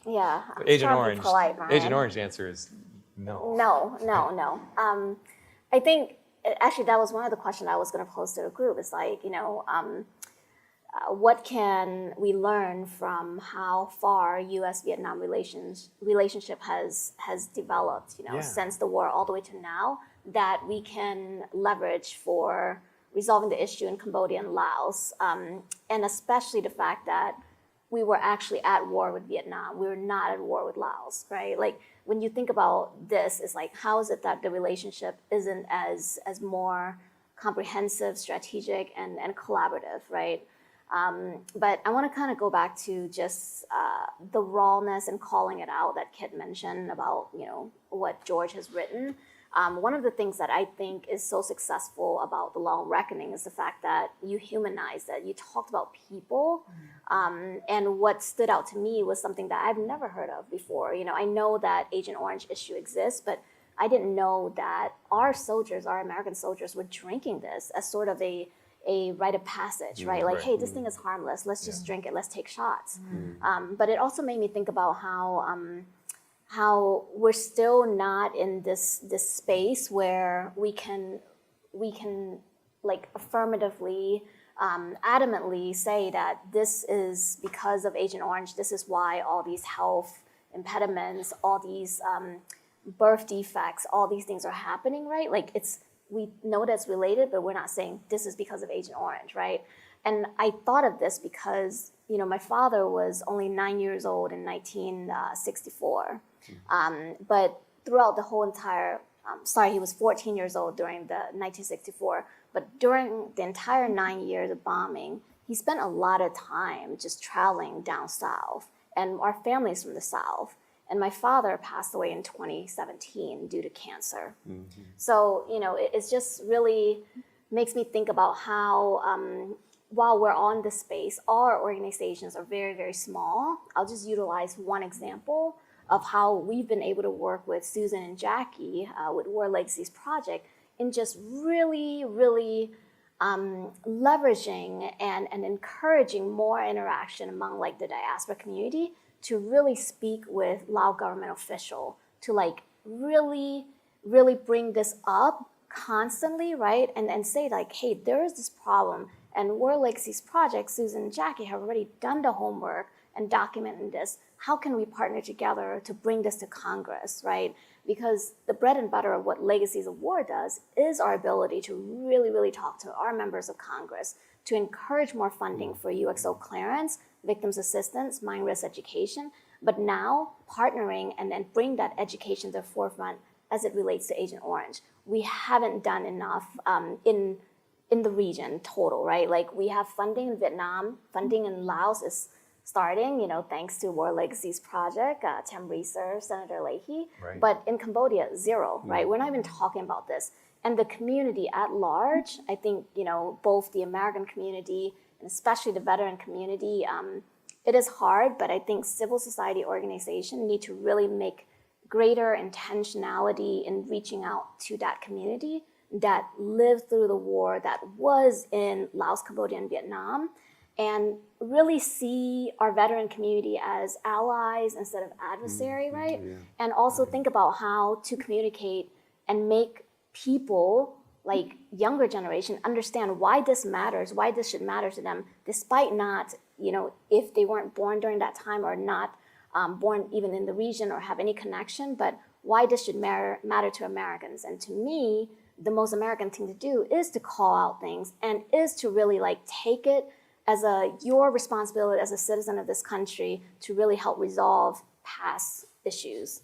Yeah. Agent Trying to be Orange. polite, Ryan. Agent Orange answer is no. No. I think actually that was one of the questions I was going to pose to the group. It's like what can we learn from how far U.S.-Vietnam relationship has developed, since the war all the way to now, that we can leverage for resolving the issue in Cambodia and Laos, and especially the fact that we were actually at war with Vietnam. We were not at war with Laos, right? Like when you think about this, it's like, how is it that the relationship isn't as more comprehensive, strategic, and collaborative, right? But I want to kind of go back to just the rawness and calling it out that Kit mentioned about, what George has written. One of the things that I think is so successful about The Long Reckoning is the fact that you humanized it. You talked about people. And what stood out to me was something that I've never heard of before. I know that Agent Orange issue exists, but I didn't know that our American soldiers were drinking this as sort of a rite of passage, right? Like, hey, this thing is harmless. Let's just drink it. Let's take shots. But it also made me think about how we're still not in this space where we can like affirmatively, adamantly say that this is because of Agent Orange. This is why all these health impediments, all these birth defects, all these things are happening, right? Like we know that's related, but we're not saying this is because of Agent Orange, right? And I thought of this because, my father was only 9 years old in 1964. But throughout the whole entire, he was 14 years old during the 1964, but during the entire 9 years of bombing, he spent a lot of time just traveling down south, and our family's from the south. And my father passed away in 2017 due to cancer. So, it's just really makes me think about how, while we're on this space, our organizations are very, very small. I'll just utilize one example of how we've been able to work with Susan and Jackie with War Legacies Project in just really, really leveraging and encouraging more interaction among like the diaspora community to really speak with Lao government official to like really, really bring this up constantly, right? And say like, hey, there is this problem, and War Legacies Project, Susan and Jackie have already done the homework and documented this. How can we partner together to bring this to Congress, right? Because the bread and butter of what Legacies of War does is our ability to really, really talk to our members of Congress to encourage more funding for UXO clearance, victims assistance, mine risk education, but now partnering and then bring that education to the forefront as it relates to Agent Orange. We haven't done enough in the region total, right? Like we have funding in Vietnam, funding in Laos is starting, thanks to War Legacies Project, Tim Reeser, Senator Leahy. Right. But in Cambodia, zero, right? We're not even talking about this. And the community at large, I think, both the American community and especially the veteran community, it is hard, but I think civil society organizations need to really make greater intentionality in reaching out to that community that lived through the war, that was in Laos, Cambodia, and Vietnam, and really see our veteran community as allies instead of adversary, right? Yeah. And also think about how to communicate and make people, like younger generation, understand why this matters, why this should matter to them, despite not, if they weren't born during that time or not born even in the region or have any connection, but why this should matter to Americans. And to me, the most American thing to do is to call out things and is to really like take it as your responsibility as a citizen of this country to really help resolve past issues.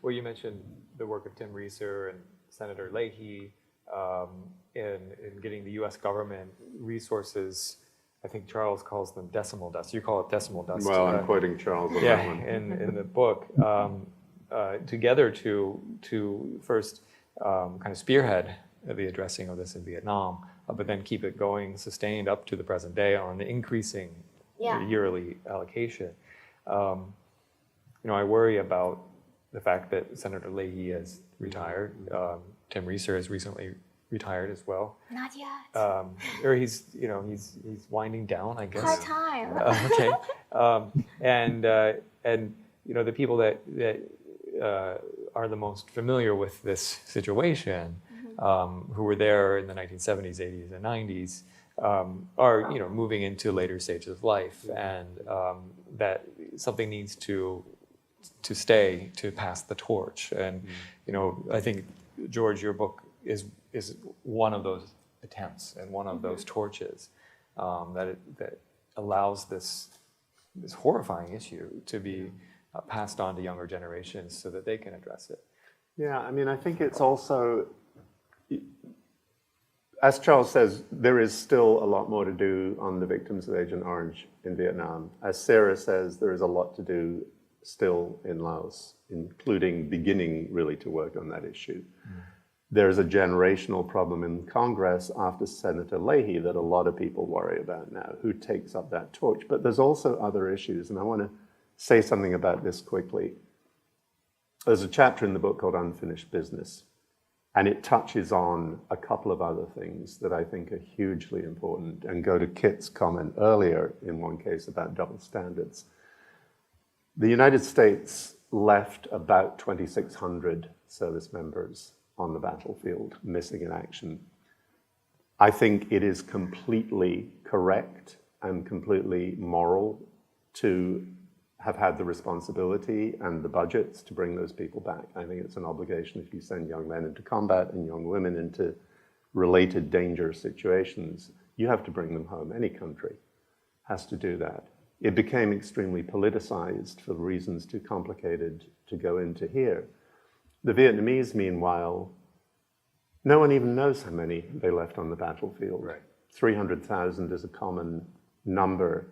Well, you mentioned the work of Tim Reeser and Senator Leahy in getting the U.S. government resources. I think Charles calls them decimal dust. You call it decimal dust. Well, I'm quoting Charles on that one. in the book, together to first kind of spearhead the addressing of this in Vietnam, but then keep it going, sustained up to the present day on the increasing yearly allocation. I worry about the fact that Senator Leahy has retired. Tim Reeser has recently retired as well. Not yet. Or he's winding down, I guess. Part time. Okay. And the people that are the most familiar with this situation, who were there in the 1970s, 80s, and 90s, are moving into later stages of life, and that something needs to stay to pass the torch. And I think, George, your book is one of those attempts and one of those torches that allows this this horrifying issue to be passed on to younger generations so that they can address it. Yeah, I mean, I think it's also, as Charles says, there is still a lot more to do on the victims of Agent Orange in Vietnam. As Sarah says, there is a lot to do still in Laos, including beginning really to work on that issue. There's a generational problem in Congress after Senator Leahy that a lot of people worry about now, who takes up that torch. But there's also other issues, and I want to say something about this quickly. There's a chapter in the book called Unfinished Business, and it touches on a couple of other things that I think are hugely important and go to Kit's comment earlier in one case about double standards. The United States left about 2,600 service members on the battlefield, missing in action. I think it is completely correct and completely moral to have had the responsibility and the budgets to bring those people back. I think it's an obligation if you send young men into combat and young women into related dangerous situations, you have to bring them home. Any country has to do that. It became extremely politicized for reasons too complicated to go into here. The Vietnamese, meanwhile, no one even knows how many they left on the battlefield. Right. 300,000 is a common number.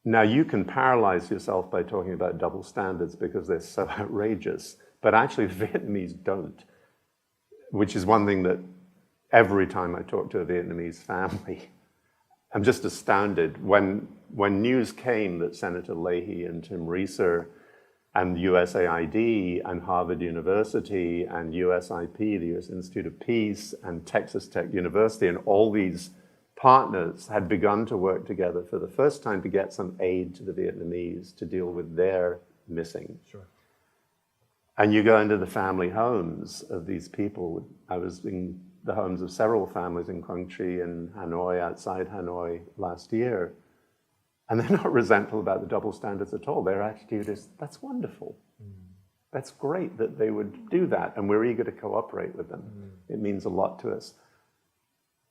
Now, you can paralyze yourself by talking about double standards because they're so outrageous, but actually the Vietnamese don't, which is one thing that every time I talk to a Vietnamese family, I'm just astounded. When news came that Senator Leahy and Tim Reeser and USAID and Harvard University and USIP, the US Institute of Peace, and Texas Tech University, and all these partners had begun to work together for the first time to get some aid to the Vietnamese to deal with their missing. Sure. And you go into the family homes of these people. I was in the homes of several families in Quang Tri and Hanoi, outside Hanoi last year. And they're not resentful about the double standards at all. Their attitude is, that's wonderful. That's great that they would do that, and we're eager to cooperate with them. It means a lot to us.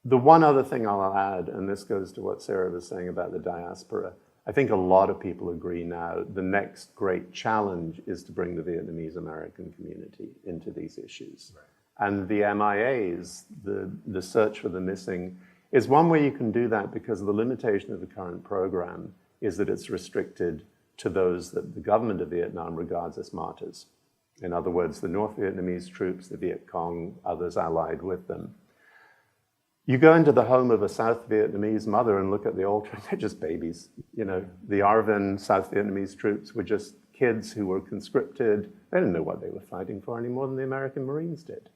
The one other thing I'll add, and this goes to what Sarah was saying about the diaspora, I think a lot of people agree now the next great challenge is to bring the Vietnamese American community into these issues. Right. And the MIAs, the search for the missing, is one way you can do that because the limitation of the current program is that it's restricted to those that the government of Vietnam regards as martyrs. In other words, the North Vietnamese troops, the Viet Cong, others allied with them. You go into the home of a South Vietnamese mother and look at the altar, they're just babies. You know, the ARVN South Vietnamese troops were just kids who were conscripted. They didn't know what they were fighting for any more than the American Marines did.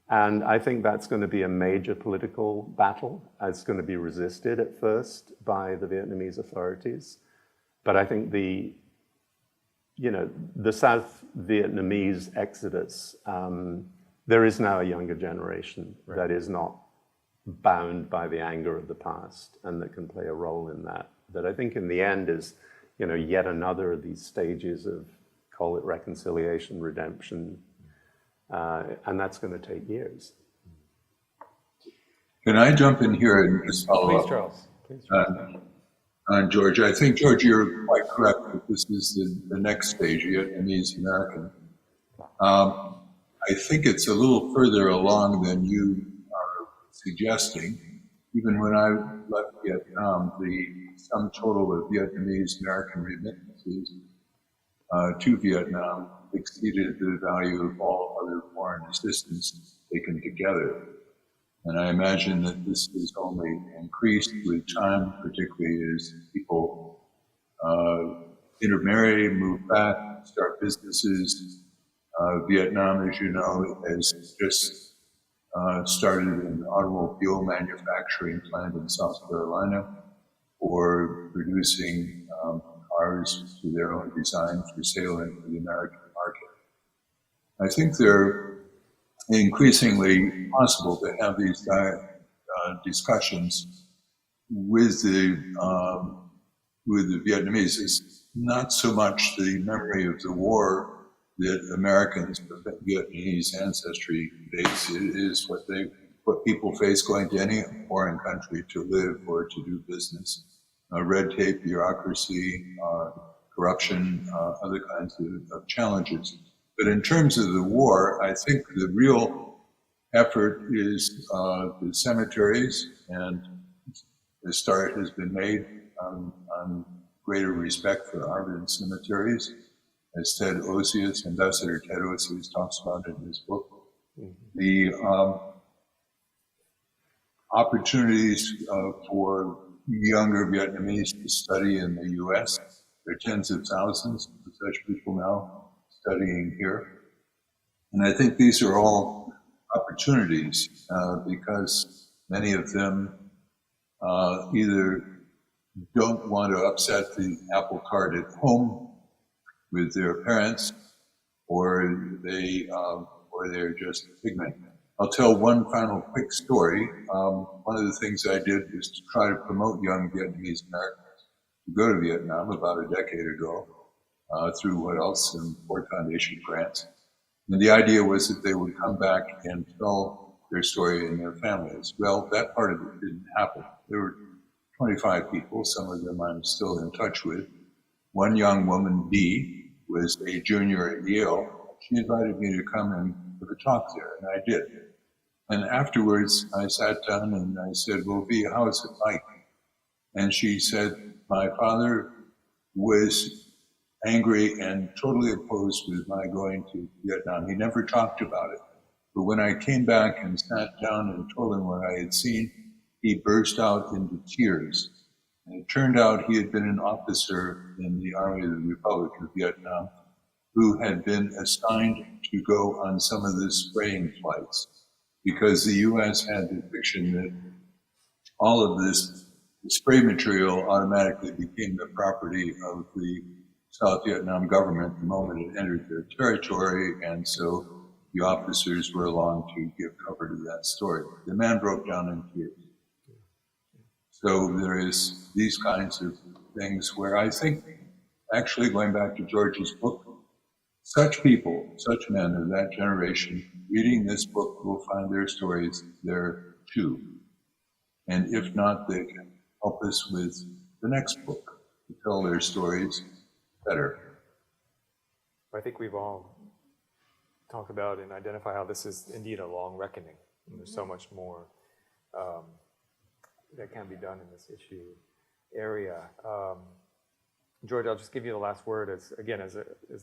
And I think that's going to be a major political battle. It's going to be resisted at first by the Vietnamese authorities. But I think the South Vietnamese exodus, there is now a younger generation that is not bound by the anger of the past and that can play a role in that. That I think in the end is, yet another of these stages of, call it reconciliation, redemption, and that's going to take years. Can I jump in here and just follow up? Please, Charles. Please, Charles. On George, I think, George, you're quite correct that this is the next stage, Vietnamese American. I think it's a little further along than you are suggesting. Even when I left Vietnam, the sum total of Vietnamese American remittances to Vietnam exceeded the value of all other foreign assistance taken together. And I imagine that this has only increased with time, particularly as people intermarry, move back, start businesses. Vietnam, as you know, has just started an automobile manufacturing plant in South Carolina for producing cars to their own design for sale into the American market. I think they're increasingly possible to have these discussions with the Vietnamese. It's not so much the memory of the war that Americans with Vietnamese ancestry face. It is what people face going to any foreign country to live or to do business. red tape, bureaucracy, corruption, other kinds of challenges. But in terms of the war, I think the real effort is the cemeteries, and the start has been made on greater respect for Arvin cemeteries, as Ted Osius, Ambassador Ted Osius talks about in his book. The opportunities for younger Vietnamese to study in the U.S. There are tens of thousands of such people now studying here. And I think these are all opportunities because many of them either don't want to upset the apple cart at home with their parents, or they're just ignorant. I'll tell one final quick story. One of the things I did was to try to promote young Vietnamese Americans to go to Vietnam about a decade ago through what else? Some Ford Foundation grants. And the idea was that they would come back and tell their story in their families. Well, that part of it didn't happen. There were 25 people, some of them I'm still in touch with. One young woman, Bee, was a junior at Yale. She invited me to come and give a talk there, and I did. And afterwards, I sat down and I said, well, Bee, how is it like? And she said, my father was angry and totally opposed with my going to Vietnam. He never talked about it. But when I came back and sat down and told him what I had seen, he burst out into tears. And it turned out he had been an officer in the Army of the Republic of Vietnam who had been assigned to go on some of the spraying flights because the U.S. had the fiction that all of this spray material automatically became the property of the South Vietnam government the moment it entered their territory, and so the officers were along to give cover to that story. The man broke down in tears. So there is these kinds of things where I think, actually going back to George's book, such people, such men of that generation, reading this book will find their stories there too. And if not, they can help us with the next book to tell their stories better. I think we've all talked about and identified how this is indeed a long reckoning. And there's so much more that can be done in this issue area. George, I'll just give you the last word as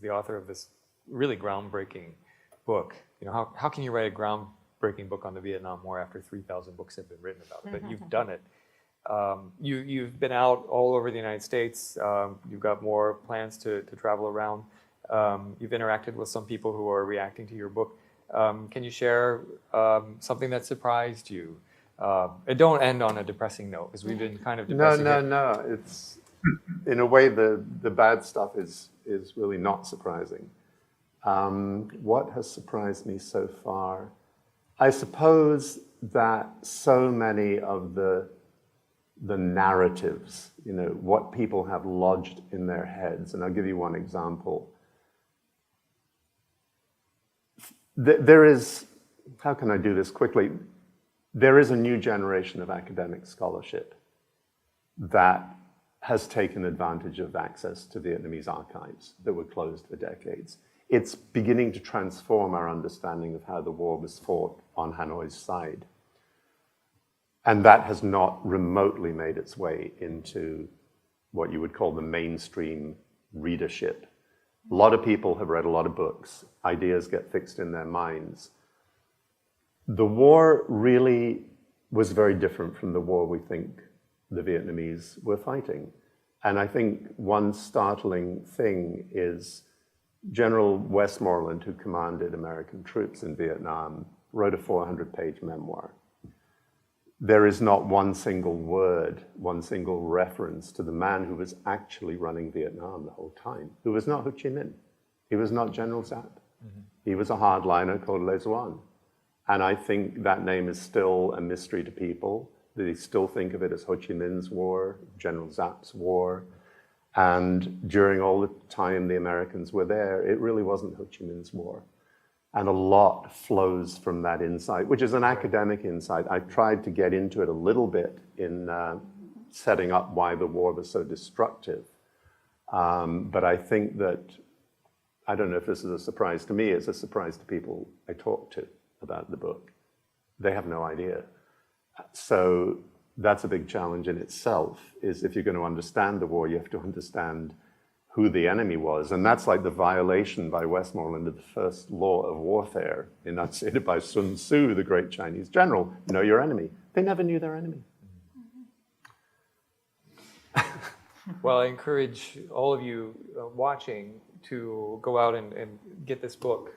the author of this really groundbreaking book. You know, how can you write a groundbreaking book on the Vietnam War after 3,000 books have been written about it? But you've done it. You've been out all over the United States. You've got more plans to travel around. You've interacted with some people who are reacting to your book. Can you share something that surprised you? And don't end on a depressing note, because we've been kind of depressing. No. It's in a way the bad stuff is really not surprising. What has surprised me so far? I suppose that so many of the narratives, you know, what people have lodged in their heads, and I'll give you one example. There is, how can I do this quickly? There is a new generation of academic scholarship that has taken advantage of access to Vietnamese archives that were closed for decades. It's beginning to transform our understanding of how the war was fought on Hanoi's side. And that has not remotely made its way into what you would call the mainstream readership. A lot of people have read a lot of books. Ideas get fixed in their minds. The war really was very different from the war we think the Vietnamese were fighting. And I think one startling thing is General Westmoreland, who commanded American troops in Vietnam, wrote a 400-page memoir. There is not one single word, one single reference to the man who was actually running Vietnam the whole time, who was not Ho Chi Minh. He was not General Giap. Mm-hmm. He was a hardliner called Le Duan. And I think that name is still a mystery to people. They still think of it as Ho Chi Minh's war, General Giap's war. And during all the time the Americans were there, it really wasn't Ho Chi Minh's war. And a lot flows from that insight, which is an academic insight. I've tried to get into it a little bit in setting up why the war was so destructive. But I think that, I don't know if this is a surprise to me, it's a surprise to people I talk to about the book. They have no idea. So that's a big challenge in itself, is if you're going to understand the war, you have to understand who the enemy was. And that's like the violation by Westmoreland of the first law of warfare, enunciated by Sun Tzu, the great Chinese general: know your enemy. They never knew their enemy. Well, I encourage all of you watching to go out and get this book,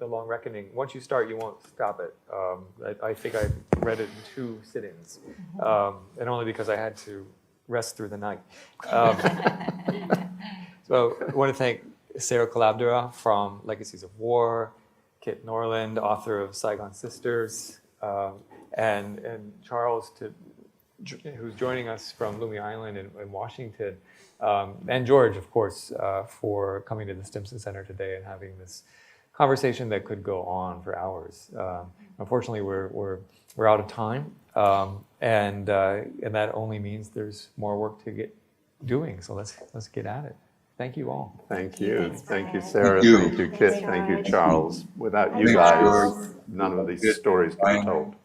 The Long Reckoning. Once you start, you won't stop it. I think I read it in 2 sittings, and only because I had to rest through the night. So I want to thank Sarah Calabdra from Legacies of War, Kit Norland, author of Saigon Sisters, and Charles, who's joining us from Lumi Island in Washington, and George, of course, for coming to the Stimson Center today and having this conversation that could go on for hours. Unfortunately, we're out of time, and that only means there's more work to get doing. So let's get at it. Thank you all. Thank you. Thanks, Thank you, Brian. Sarah. Thank you. Thank you, Kit. Thank you, Charles. Without you Thanks, guys, George. none of these stories could be told.